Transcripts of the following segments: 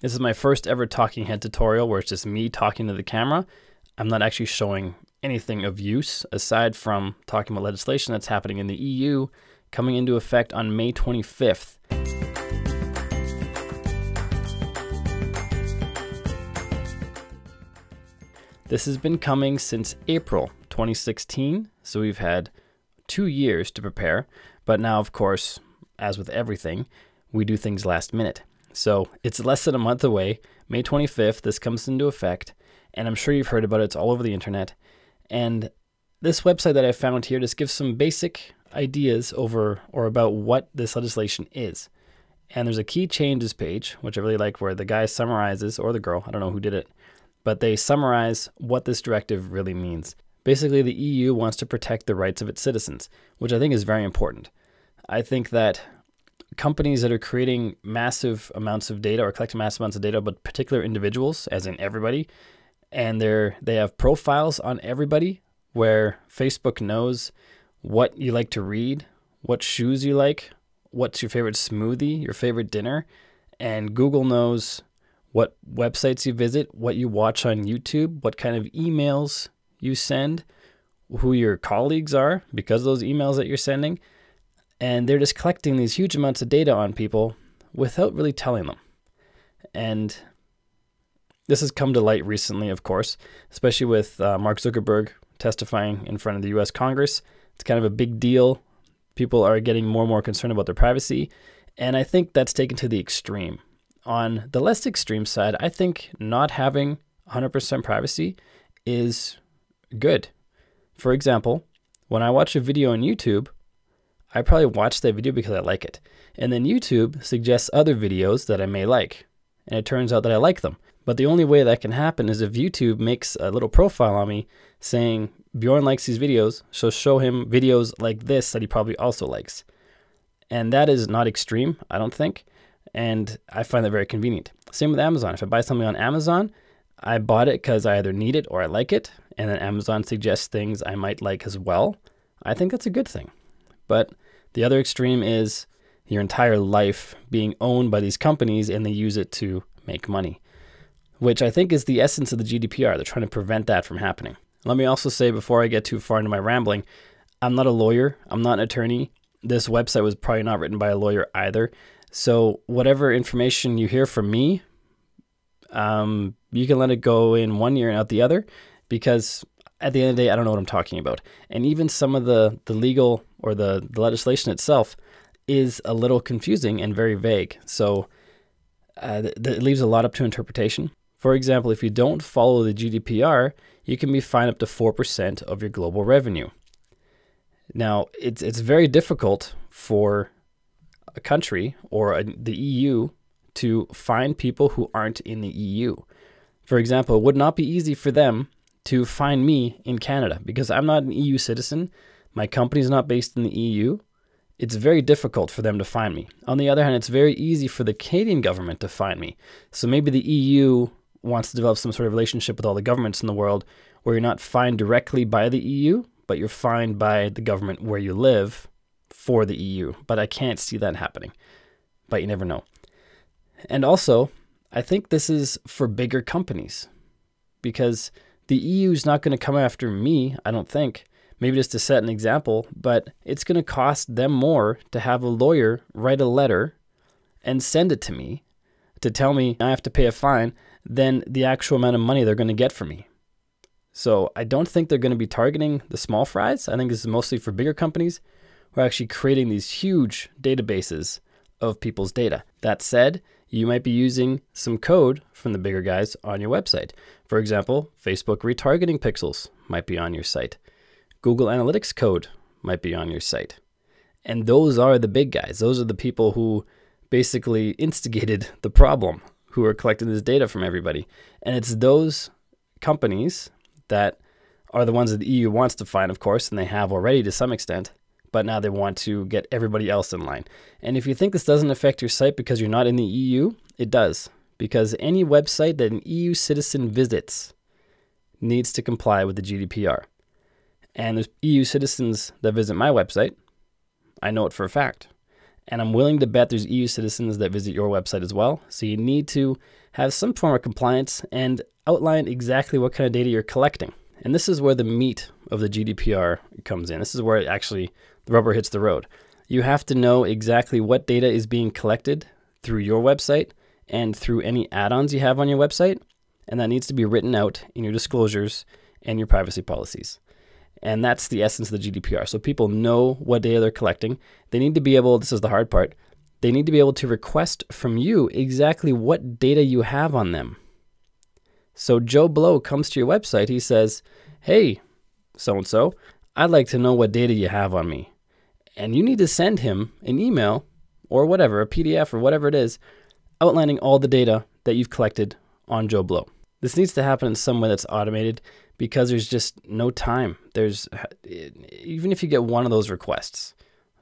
This is my first ever talking head tutorial where it's just me talking to the camera. I'm not actually showing anything of use aside from talking about legislation that's happening in the EU coming into effect on May 25th. This has been coming since April 2016, so we've had 2 years to prepare, but now, of course, as with everything, we do things last minute. So it's less than a month away, May 25th, this comes into effect, and I'm sure you've heard about it, it's all over the internet. And this website that I found here just gives some basic ideas over or about what this legislation is. And there's a key changes page, which I really like, where the guy summarizes, or the girl, I don't know who did it, but they summarize what this directive really means. Basically, the EU wants to protect the rights of its citizens, which I think is very important. I think that companies that are creating massive amounts of data or collecting massive amounts of data about particular individuals, as in everybody, and they have profiles on everybody where Facebook knows what you like to read, what shoes you like, what's your favorite smoothie, your favorite dinner, and Google knows what websites you visit, what you watch on YouTube, what kind of emails you send, who your colleagues are because of those emails that you're sending. And they're just collecting these huge amounts of data on people without really telling them. And this has come to light recently, of course, especially with Mark Zuckerberg testifying in front of the US Congress. It's kind of a big deal. People are getting more and more concerned about their privacy. And I think that's taken to the extreme. On the less extreme side, I think not having 100% privacy is good. For example, when I watch a video on YouTube, I probably watch that video because I like it. And then YouTube suggests other videos that I may like. And it turns out that I like them. But the only way that can happen is if YouTube makes a little profile on me saying, Bjorn likes these videos, so show him videos like this that he probably also likes. And that is not extreme, I don't think. And I find that very convenient. Same with Amazon. If I buy something on Amazon, I bought it because I either need it or I like it, and then Amazon suggests things I might like as well. I think that's a good thing. But the other extreme is your entire life being owned by these companies and they use it to make money, which I think is the essence of the GDPR. They're trying to prevent that from happening. Let me also say, before I get too far into my rambling, I'm not a lawyer. I'm not an attorney. This website was probably not written by a lawyer either. So whatever information you hear from me, you can let it go in one ear and out the other, because at the end of the day, I don't know what I'm talking about. And even some of the legal or the legislation itself is a little confusing and very vague. So it leaves a lot up to interpretation. For example, if you don't follow the GDPR, you can be fined up to 4% of your global revenue. Now, it's very difficult for a country or the EU to find people who aren't in the EU. For example, it would not be easy for them to find me in Canada because I'm not an EU citizen. My company's not based in the EU. It's very difficult for them to find me. On the other hand, it's very easy for the Canadian government to find me. So maybe the EU wants to develop some sort of relationship with all the governments in the world where you're not fined directly by the EU, but you're fined by the government where you live for the EU. But I can't see that happening. But you never know. And also, I think this is for bigger companies because the EU is not going to come after me, I don't think, maybe just to set an example, but it's going to cost them more to have a lawyer write a letter and send it to me to tell me I have to pay a fine than the actual amount of money they're going to get from me. So I don't think they're going to be targeting the small fries. I think this is mostly for bigger companies who are actually creating these huge databases of people's data. That said, you might be using some code from the bigger guys on your website. For example, Facebook retargeting pixels might be on your site. Google Analytics code might be on your site. And those are the big guys. Those are the people who basically instigated the problem, who are collecting this data from everybody. And it's those companies that are the ones that the EU wants to find, of course, and they have already to some extent, but now they want to get everybody else in line. And if you think this doesn't affect your site because you're not in the EU, it does. Because any website that an EU citizen visits needs to comply with the GDPR. And there's EU citizens that visit my website. I know it for a fact. And I'm willing to bet there's EU citizens that visit your website as well. So you need to have some form of compliance and outline exactly what kind of data you're collecting. And this is where the meat of the GDPR comes in. This is where the rubber hits the road. You have to know exactly what data is being collected through your website and through any add-ons you have on your website. And that needs to be written out in your disclosures and your privacy policies. And that's the essence of the GDPR. So people know what data they're collecting. They need to be able, this is the hard part, they need to be able to request from you exactly what data you have on them. So Joe Blow comes to your website, he says, hey, so-and-so, I'd like to know what data you have on me. And you need to send him an email or whatever, a PDF or whatever it is, outlining all the data that you've collected on Joe Blow. This needs to happen in some way that's automated because there's just no time. Even if you get one of those requests,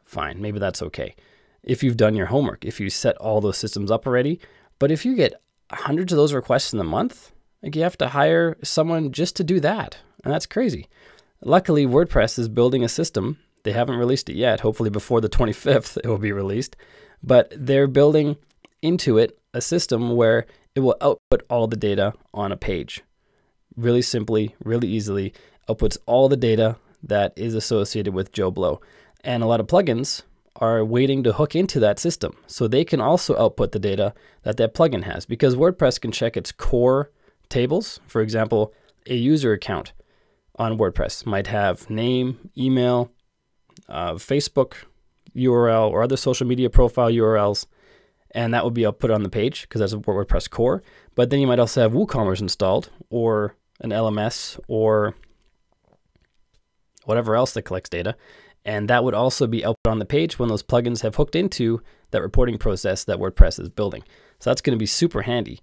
fine, maybe that's okay. If you've done your homework, if you set all those systems up already, but if you get hundreds of those requests in a month, like you have to hire someone just to do that, and that's crazy. Luckily, WordPress is building a system. They haven't released it yet. Hopefully before the 25th, it will be released, but they're building into it a system where it will output all the data on a page. Really simply, really easily, outputs all the data that is associated with Joe Blow. And a lot of plugins are waiting to hook into that system so they can also output the data that plugin has, because WordPress can check its core tables. For example, a user account on WordPress might have name, email, Facebook URL, or other social media profile URLs, and that would be output on the page because that's a WordPress core. But then you might also have WooCommerce installed, or an LMS, or whatever else that collects data. And that would also be output on the page when those plugins have hooked into that reporting process that WordPress is building. So that's going to be super handy.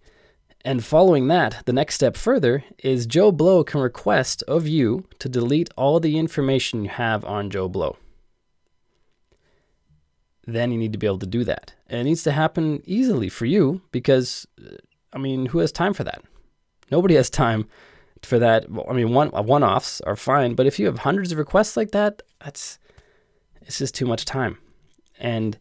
And following that, the next step further is Joe Blow can request of you to delete all the information you have on Joe Blow. Then you need to be able to do that. And it needs to happen easily for you because, I mean, who has time for that? Nobody has time for that. I mean, one-offs are fine, but if you have hundreds of requests like that, it's just too much time. And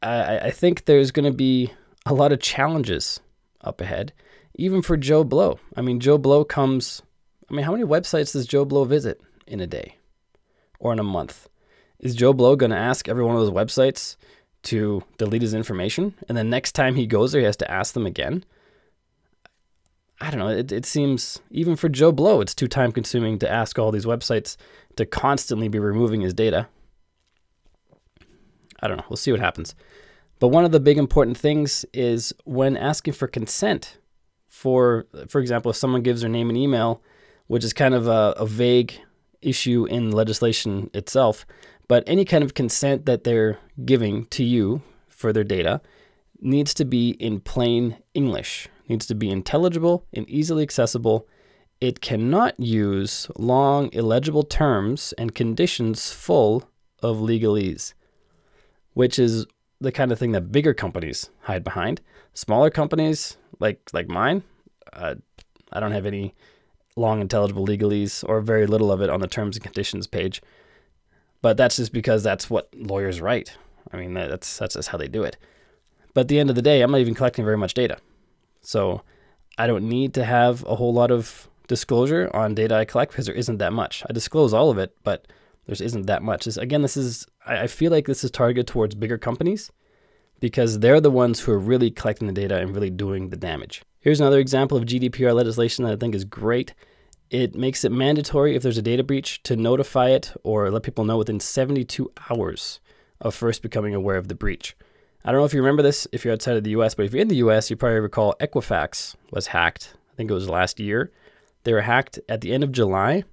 I think there's going to be a lot of challenges up ahead, even for Joe Blow. I mean, Joe Blow comes, how many websites does Joe Blow visit in a day or in a month? Is Joe Blow going to ask every one of those websites to delete his information? And then next time he goes there, he has to ask them again? I don't know. It seems, even for Joe Blow, it's too time consuming to ask all these websites to constantly be removing his data. I don't know. We'll see what happens. But one of the big important things is when asking for consent for example, if someone gives their name and email, which is kind of a vague issue in legislation itself, but any kind of consent that they're giving to you for their data needs to be in plain English, needs to be intelligible and easily accessible. It cannot use long, illegible terms and conditions full of legalese, which is the kind of thing that bigger companies hide behind. Smaller companies like mine, I don't have any long, intelligible legalese or very little of it on the terms and conditions page. But that's just because that's what lawyers write. I mean, that's just how they do it. But at the end of the day, I'm not even collecting very much data. So I don't need to have a whole lot of disclosure on data I collect because there isn't that much. I disclose all of it, but there isn't that much. I feel like this is targeted towards bigger companies because they're the ones who are really collecting the data and really doing the damage. Here's another example of GDPR legislation that I think is great. It makes it mandatory if there's a data breach to notify it or let people know within 72 hours of first becoming aware of the breach. I don't know if you remember this if you're outside of the US, but if you're in the US, you probably recall Equifax was hacked. I think it was last year. They were hacked at the end of July,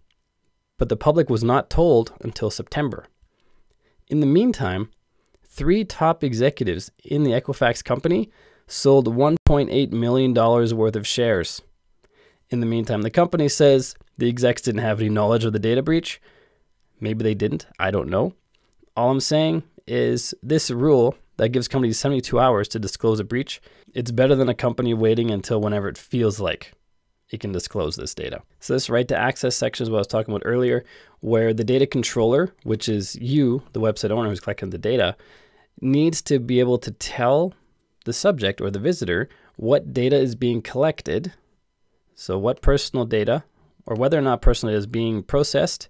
but the public was not told until September. In the meantime, 3 top executives in the Equifax company sold $1.8 million worth of shares. In the meantime, the company says the execs didn't have any knowledge of the data breach. Maybe they didn't. I don't know. All I'm saying is this rule that gives companies 72 hours to disclose a breach, it's better than a company waiting until whenever it feels like it can disclose this data. So this right to access section is what I was talking about earlier, where the data controller, which is you, the website owner who's collecting the data, needs to be able to tell the subject or the visitor what data is being collected. So what personal data, or whether or not personal data is being processed,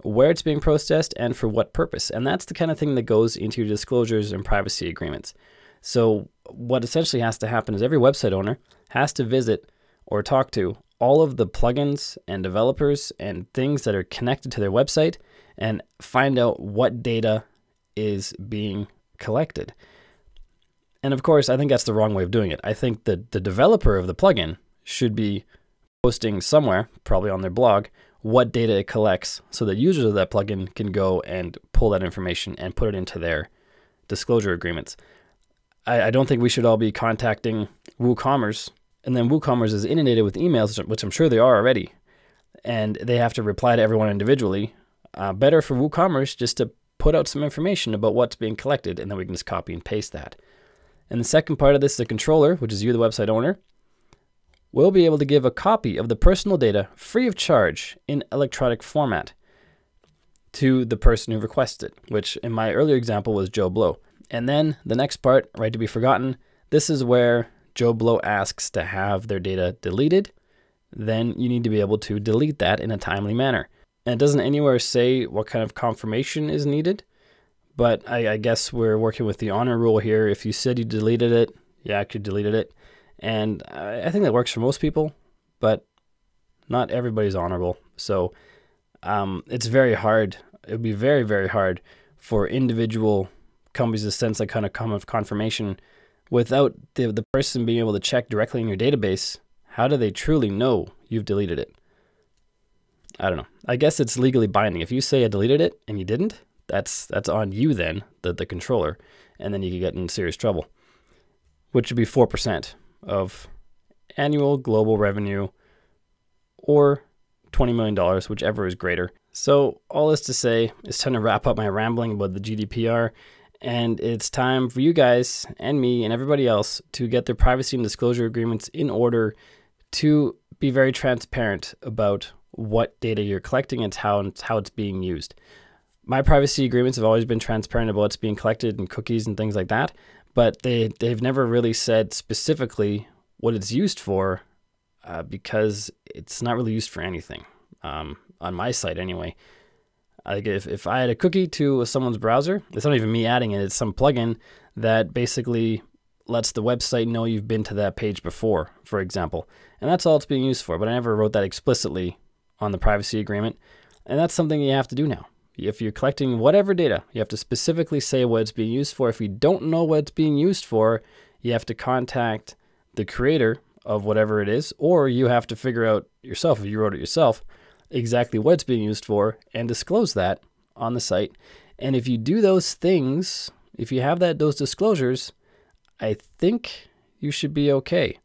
where it's being processed, and for what purpose. And that's the kind of thing that goes into your disclosures and privacy agreements. So what essentially has to happen is every website owner has to visit or talk to all of the plugins and developers and things that are connected to their website and find out what data is being collected. And of course, I think that's the wrong way of doing it. I think that the developer of the plugin should be posting somewhere, probably on their blog, what data it collects so that users of that plugin can go and pull that information and put it into their disclosure agreements. I don't think we should all be contacting WooCommerce, and then WooCommerce is inundated with emails, which I'm sure they are already, and they have to reply to everyone individually. Better for WooCommerce just to put out some information about what's being collected, and then we can just copy and paste that. And the second part of this, the controller, which is you, the website owner, will be able to give a copy of the personal data free of charge in electronic format to the person who requests it, which in my earlier example was Joe Blow. And then the next part, right to be forgotten, this is where Joe Blow asks to have their data deleted. Then you need to be able to delete that in a timely manner. And it doesn't anywhere say what kind of confirmation is needed, but I guess we're working with the honor rule here. If you said you deleted it, you actually deleted it. And I think that works for most people, but not everybody's honorable. So it's very hard. It would be very, very hard for individual companies to sense that kind of confirmation without the person being able to check directly in your database. How do they truly know you've deleted it? I don't know. I guess it's legally binding. If you say I deleted it and you didn't, that's on you then, the controller, and then you could get in serious trouble, which would be 4% of annual global revenue or $20 million, whichever is greater. So all this to say, it's time to wrap up my rambling about the GDPR, and it's time for you guys and me and everybody else to get their privacy and disclosure agreements in order to be very transparent about what data you're collecting and how it's being used. My privacy agreements have always been transparent about what's being collected and cookies and things like that, but they've never really said specifically what it's used for because it's not really used for anything, on my site anyway. Like if I add a cookie to someone's browser, it's not even me adding it, it's some plugin that basically lets the website know you've been to that page before, for example. And that's all it's being used for, but I never wrote that explicitly on the privacy agreement, and that's something you have to do now. If you're collecting whatever data, you have to specifically say what it's being used for. If you don't know what it's being used for, you have to contact the creator of whatever it is, or you have to figure out yourself, if you wrote it yourself, exactly what it's being used for and disclose that on the site. And if you do those things, if you have those disclosures, I think you should be okay.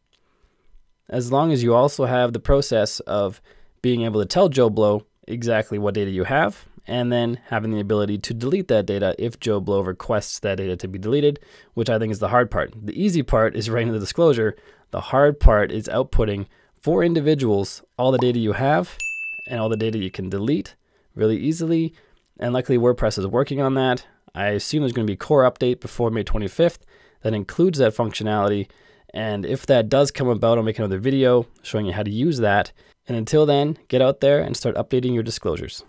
As long as you also have the process of being able to tell Joe Blow exactly what data you have, and then having the ability to delete that data if Joe Blow requests that data to be deleted, which I think is the hard part. The easy part is writing the disclosure. The hard part is outputting for individuals all the data you have and all the data you can delete really easily. And luckily WordPress is working on that. I assume there's going to be a core update before May 25th that includes that functionality. And if that does come about, I'll make another video showing you how to use that. And until then, get out there and start updating your disclosures.